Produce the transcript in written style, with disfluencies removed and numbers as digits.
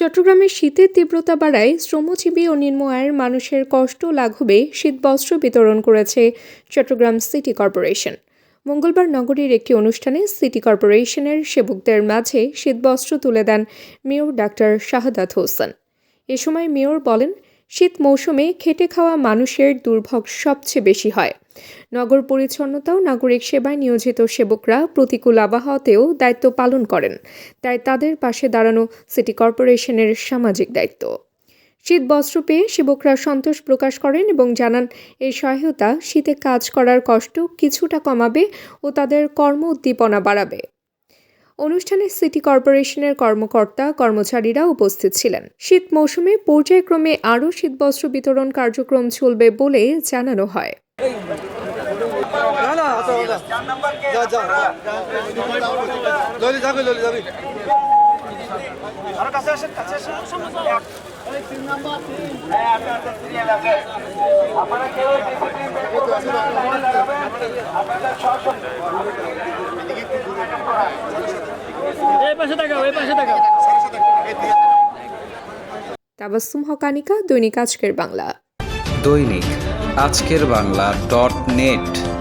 চট্টগ্রামে শীতের তীব্রতা বাড়ায় শ্রমজীবী ও নিম্ন আয়ের মানুষের কষ্ট লাঘবে শীতবস্ত্র বিতরণ করেছে চট্টগ্রাম সিটি কর্পোরেশন। মঙ্গলবার নগরীর একটি অনুষ্ঠানে সিটি কর্পোরেশনের সেবকদের মাঝে শীতবস্ত্র তুলে দেন মেয়র ডাক্তার শাহাদাত হোসেন। এ সময় মেয়র বলেন, শীত মৌসুমে খেটে খাওয়া মানুষের দুর্ভোগ সবচেয়ে বেশি হয়। নগর পরিচ্ছন্নতা ও নাগরিক সেবায় নিয়োজিত সেবকরা প্রতিকূল আবহাওয়াতেও দায়িত্ব পালন করেন, তাই তাদের পাশে দাঁড়ানো সিটি কর্পোরেশনের সামাজিক দায়িত্ব। শীত বস্ত্র পেয়ে সেবকরা সন্তোষ প্রকাশ করেন এবং জানান, এই সহায়তা শীতে কাজ করার কষ্ট কিছুটা কমাবে ও তাদের কর্ম উদ্দীপনা বাড়াবে। অনুষ্ঠানে সিটি কর্পোরেশনের কর্মকর্তা কর্মচারীরা উপস্থিত ছিলেন। শীত মৌসুমে পর্যায়ক্রমে আরও শীতবস্ত্র বিতরণ কার্যক্রম চলবে বলে জানানো হয়। তাবাসসুম হকানিকা, দৈনিক আজকের বাংলা। দৈনিক আজকের বাংলা .net